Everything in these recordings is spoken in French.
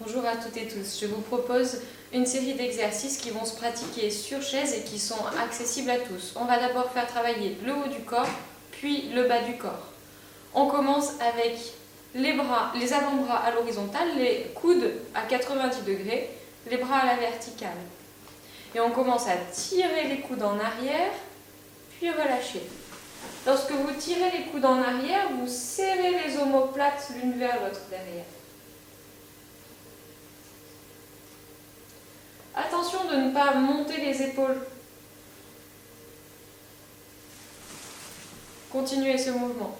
Bonjour à toutes et tous, je vous propose une série d'exercices qui vont se pratiquer sur chaise et qui sont accessibles à tous. On va d'abord faire travailler le haut du corps, puis le bas du corps. On commence avec les bras, les avant-bras à l'horizontale, les coudes à 90 degrés, les bras à la verticale. Et on commence à tirer les coudes en arrière, puis relâcher. Lorsque vous tirez les coudes en arrière, vous serrez les omoplates l'une vers l'autre derrière. Attention de ne pas monter les épaules. Continuez ce mouvement.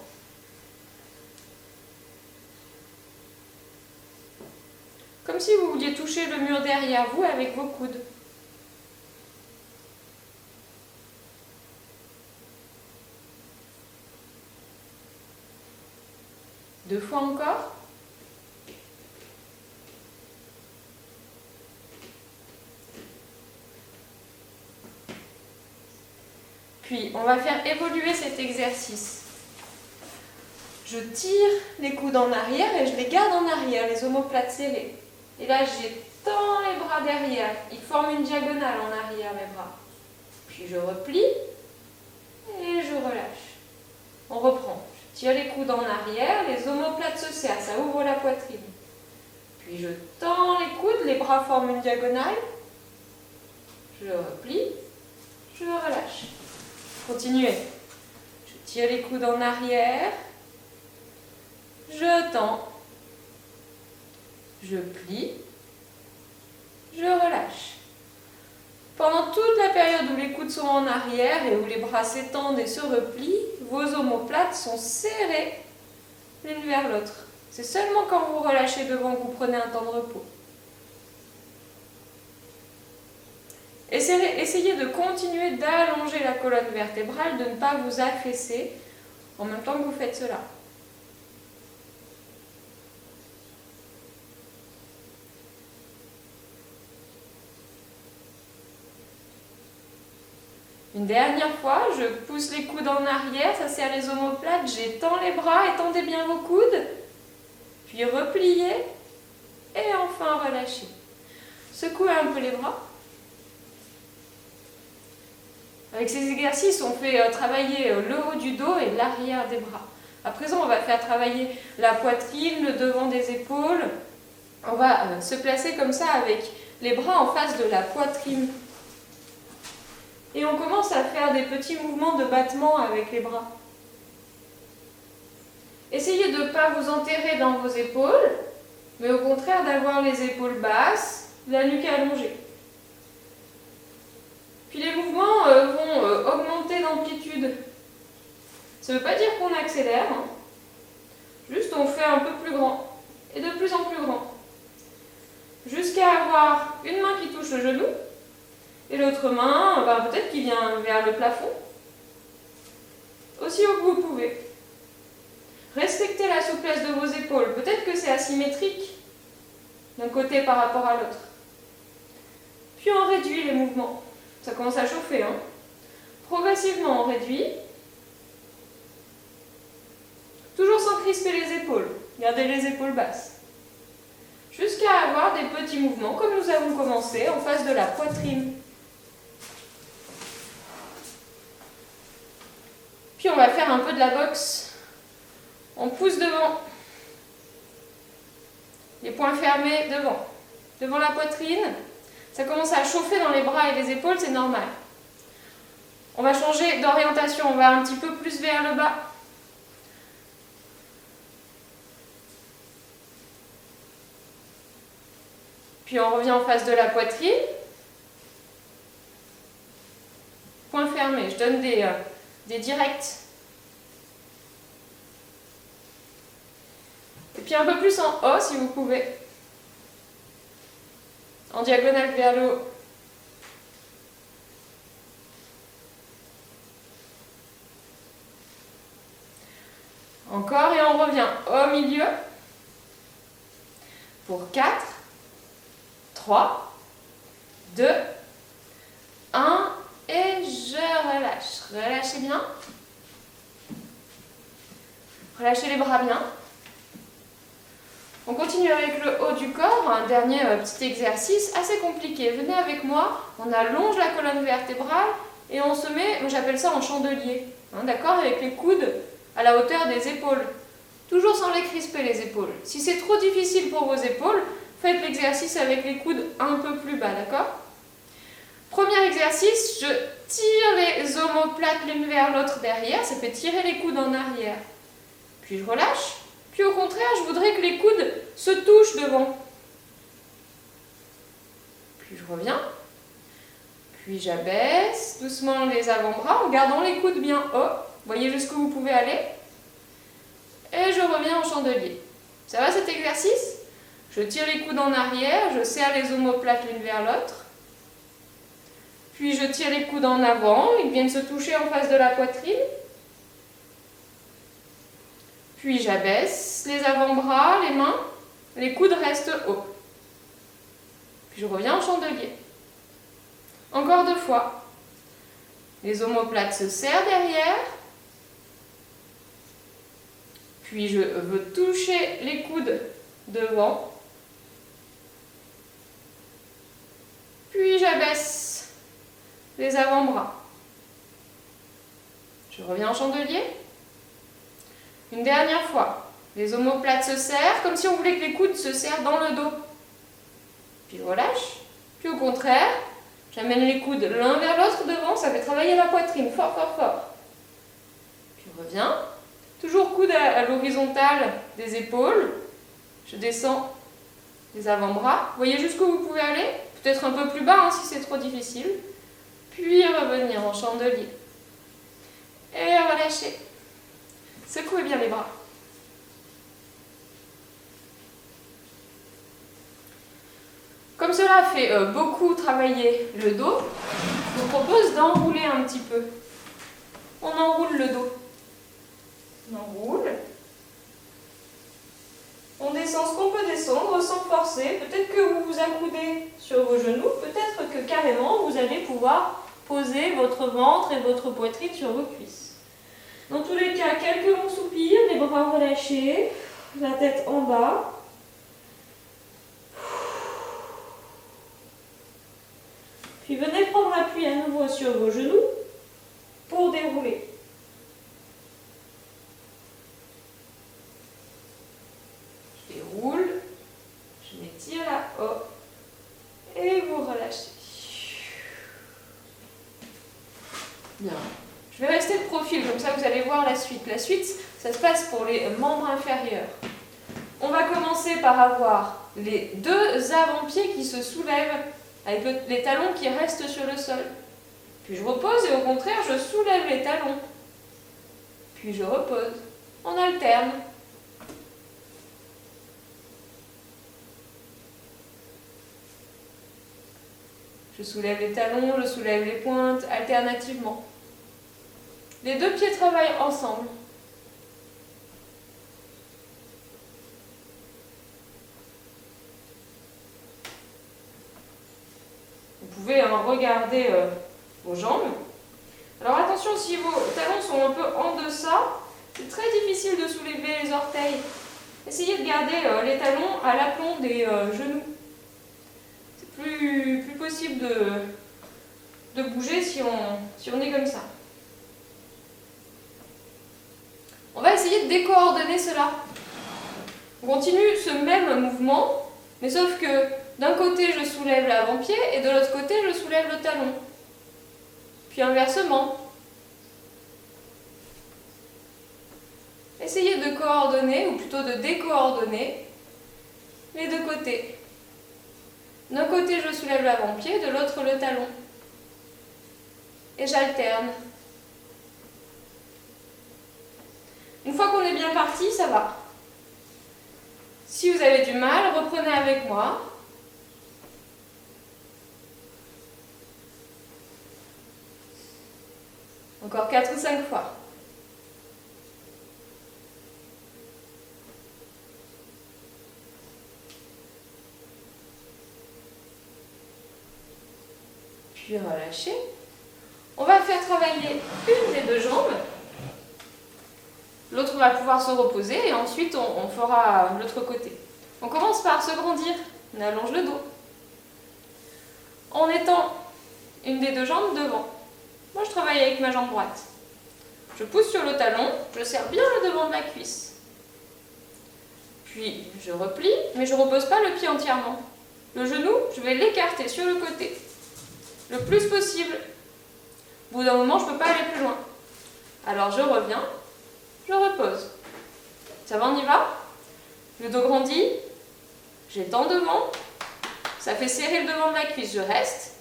Comme si vous vouliez toucher le mur derrière vous avec vos coudes. Deux fois encore. Puis, on va faire évoluer cet exercice. Je tire les coudes en arrière et je les garde en arrière, les omoplates serrées. Et là, j'étends les bras derrière. Ils forment une diagonale en arrière, mes bras. Puis, je replie et je relâche. On reprend. Je tire les coudes en arrière, les omoplates se serrent, ça ouvre la poitrine. Puis, je tends les coudes, les bras forment une diagonale. Je replie, je relâche. Continuez. Je tire les coudes en arrière. Je tends. Je plie. Je relâche. Pendant toute la période où les coudes sont en arrière et où les bras s'étendent et se replient, vos omoplates sont serrées l'une vers l'autre. C'est seulement quand vous relâchez devant que vous prenez un temps de repos. Essayez de continuer d'allonger la colonne vertébrale, de ne pas vous affaisser en même temps que vous faites cela. Une dernière fois, je pousse les coudes en arrière, ça serre les omoplates, j'étends les bras, étendez bien vos coudes, puis repliez et enfin relâchez. Secouez un peu les bras. Avec ces exercices, on fait travailler le haut du dos et l'arrière des bras. À présent, on va faire travailler la poitrine, le devant des épaules. On va se placer comme ça avec les bras en face de la poitrine. Et on commence à faire des petits mouvements de battement avec les bras. Essayez de ne pas vous enterrer dans vos épaules, mais au contraire d'avoir les épaules basses, la nuque allongée. Puis les mouvements vont augmenter d'amplitude. Ça ne veut pas dire qu'on accélère, hein. Juste on fait un peu plus grand et de plus en plus grand. Jusqu'à avoir une main qui touche le genou et l'autre main, peut-être qui vient vers le plafond. Aussi haut que vous pouvez. Respectez la souplesse de vos épaules. Peut-être que c'est asymétrique d'un côté par rapport à l'autre. Puis on réduit les mouvements. Ça commence à chauffer, hein. Progressivement, on réduit. Toujours sans crisper les épaules. Gardez les épaules basses. Jusqu'à avoir des petits mouvements, comme nous avons commencé, en face de la poitrine. Puis on va faire un peu de la boxe. On pousse devant. Les poings fermés devant. Devant la poitrine. Ça commence à chauffer dans les bras et les épaules, c'est normal. On va changer d'orientation, on va un petit peu plus vers le bas. Puis on revient en face de la poitrine. Poings fermés, je donne des directs. Et puis un peu plus en haut si vous pouvez. En diagonale vers le haut. Encore et on revient au milieu. Pour 4, 3, 2, 1 et je relâche. Relâchez bien. Relâchez les bras bien. On continue avec le haut du corps, un dernier petit exercice assez compliqué. Venez avec moi, on allonge la colonne vertébrale et on se met, j'appelle ça en chandelier, hein, d'accord, avec les coudes à la hauteur des épaules. Toujours sans les crisper les épaules. Si c'est trop difficile pour vos épaules, faites l'exercice avec les coudes un peu plus bas, d'accord? Premier exercice, je tire les omoplates l'une vers l'autre derrière, ça fait tirer les coudes en arrière. Puis je relâche. Puis au contraire, je voudrais que les coudes se touchent devant. Puis je reviens. Puis j'abaisse doucement les avant-bras en gardant les coudes bien hauts. Voyez jusqu'où vous pouvez aller. Et je reviens en chandelier. Ça va cet exercice? Je tire les coudes en arrière, je serre les omoplates l'une vers l'autre. Puis je tire les coudes en avant, ils viennent se toucher en face de la poitrine. Puis j'abaisse les avant-bras, les mains, les coudes restent hauts. Puis je reviens en chandelier. Encore 2 fois. Les omoplates se serrent derrière. Puis je veux toucher les coudes devant. Puis j'abaisse les avant-bras. Je reviens en chandelier. Une dernière fois. Les omoplates se serrent, comme si on voulait que les coudes se serrent dans le dos. Puis je relâche. Puis au contraire, j'amène les coudes l'un vers l'autre devant, ça fait travailler la poitrine, fort, fort, fort. Puis je reviens. Toujours coude à l'horizontale des épaules. Je descends les avant-bras. Voyez jusqu'où vous pouvez aller. Peut-être un peu plus bas hein, si c'est trop difficile. Puis revenir en chandelier. Et relâcher. Secouez bien les bras. Comme cela fait beaucoup travailler le dos, je vous propose d'enrouler un petit peu. On enroule le dos. On enroule. On descend ce qu'on peut descendre sans forcer. Peut-être que vous vous accoudez sur vos genoux. Peut-être que carrément vous allez pouvoir poser votre ventre et votre poitrine sur vos cuisses. Dans tous les cas, quelques longs soupirs, les bras relâchés, la tête en bas. Puis venez prendre appui à nouveau sur vos genoux pour dérouler. Je déroule, je m'étire là-haut et vous relâchez. Bien. Je vais rester de profil, comme ça vous allez voir la suite. La suite, ça se passe pour les membres inférieurs. On va commencer par avoir les 2 avant-pieds qui se soulèvent avec les talons qui restent sur le sol. Puis je repose et au contraire, je soulève les talons. Puis je repose. On alterne. Je soulève les talons, je soulève les pointes, alternativement. Les 2 pieds travaillent ensemble. Vous pouvez regarder vos jambes. Alors attention, si vos talons sont un peu en deçà, c'est très difficile de soulever les orteils. Essayez de garder les talons à l'aplomb des genoux. C'est plus possible de bouger si on est comme ça. On va essayer de décoordonner cela. On continue ce même mouvement, mais sauf que d'un côté je soulève l'avant-pied et de l'autre côté je soulève le talon. Puis inversement. Essayez de coordonner, ou plutôt de décoordonner, les 2 côtés. D'un côté je soulève l'avant-pied, de l'autre le talon. Et j'alterne. Une fois qu'on est bien parti, ça va. Si vous avez du mal, reprenez avec moi. Encore 4 ou 5 fois. Puis relâchez. On va faire travailler une des 2 jambes. L'autre va pouvoir se reposer et ensuite on fera l'autre côté. On commence par se grandir. On allonge le dos. En étant une des deux jambes devant. Moi, je travaille avec ma jambe droite. Je pousse sur le talon, je serre bien le devant de la cuisse. Puis, je replie, mais je ne repose pas le pied entièrement. Le genou, je vais l'écarter sur le côté, le plus possible. Au bout d'un moment, je ne peux pas aller plus loin. Alors, je reviens, je repose. Ça va, on y va? Le dos grandit, j'étends devant, ça fait serrer le devant de la cuisse, je reste.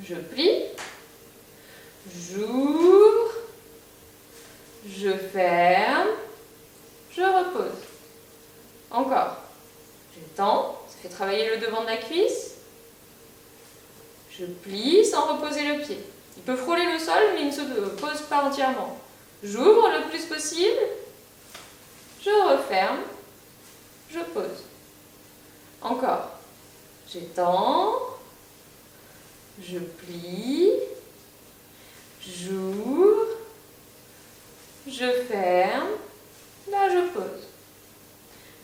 Je plie, j'ouvre, je ferme, je repose. Encore. J'étends, ça fait travailler le devant de la cuisse. Je plie sans reposer le pied. Il peut frôler le sol, mais il ne se pose pas entièrement. J'ouvre le plus possible, je referme, je pose. Encore. J'étends, je plie, j'ouvre, je ferme, là je pose.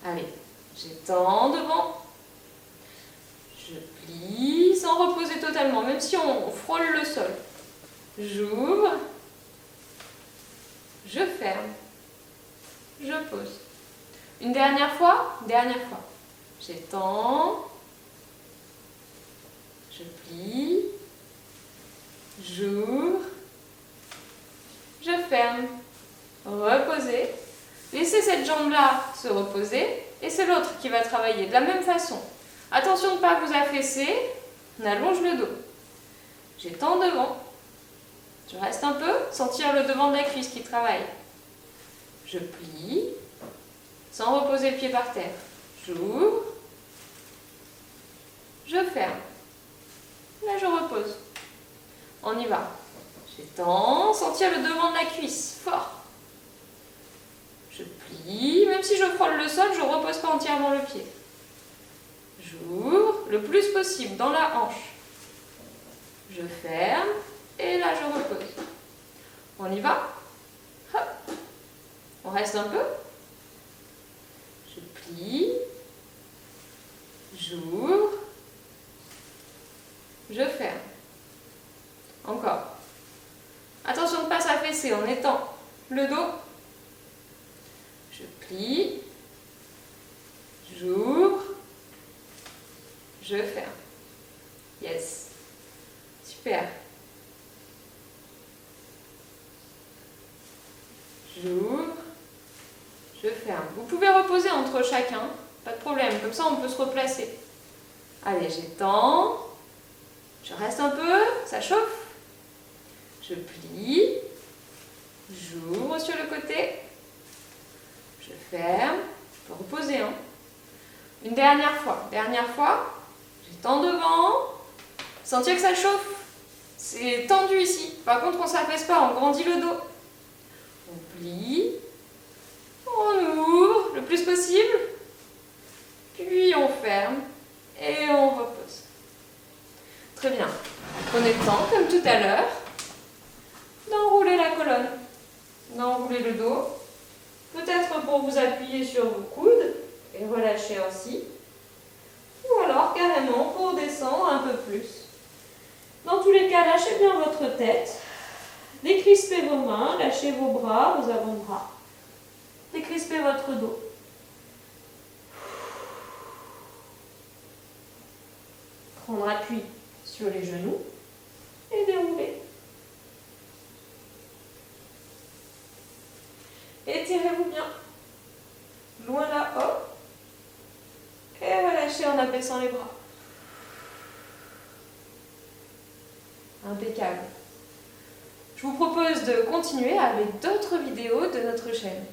Allez, j'étends devant, je plie sans reposer totalement, même si on frôle le sol. J'ouvre, je ferme, je pose. Une dernière fois, j'étends, je plie, j'ouvre, je ferme, reposer. Laissez cette jambe-là se reposer et c'est l'autre qui va travailler de la même façon. Attention de ne pas vous affaisser, on allonge le dos. J'étends devant, je reste un peu, sentir le devant de la cuisse qui travaille. Je plie, sans reposer le pied par terre. J'ouvre, je ferme. Là, je repose. On y va. J'étends, sentir le devant de la cuisse, fort. Je plie, même si je frôle le sol, je ne repose pas entièrement le pied. J'ouvre le plus possible dans la hanche. Je ferme et là je repose. On y va? Hop. On reste un peu. Je plie. J'ouvre. Je ferme. Encore. Attention de ne pas s'affaisser en étend le dos. Je plie. J'ouvre. Je ferme. Yes. Super. J'ouvre. Je ferme. Vous pouvez reposer entre chacun. Pas de problème. Comme ça, on peut se replacer. Allez, j'étends. Je reste un peu. Ça chauffe. Je plie. J'ouvre sur le côté. Je ferme. Je peux reposer. Hein. Une dernière fois. J'étends devant. Sentir que ça chauffe. C'est tendu ici. Par contre, on ne s'affaisse pas. On grandit le dos. On plie. On ouvre le plus possible. Puis on ferme. Et on repose. Très bien. Prenez le temps, comme tout à l'heure, d'enrouler la colonne. D'enrouler le dos. Peut-être pour vous appuyer sur vos coudes et relâcher ainsi. Ou alors carrément pour descendre un peu plus. Dans tous les cas, lâchez bien votre tête. Décrispez vos mains, lâchez vos bras, vos avant-bras. Décrispez votre dos. Prendre appui sur les genoux et dérouler. Étirez-vous bien. Loin là-haut. Et relâchez en abaissant les bras. Impeccable. Je vous propose de continuer avec d'autres vidéos de notre chaîne.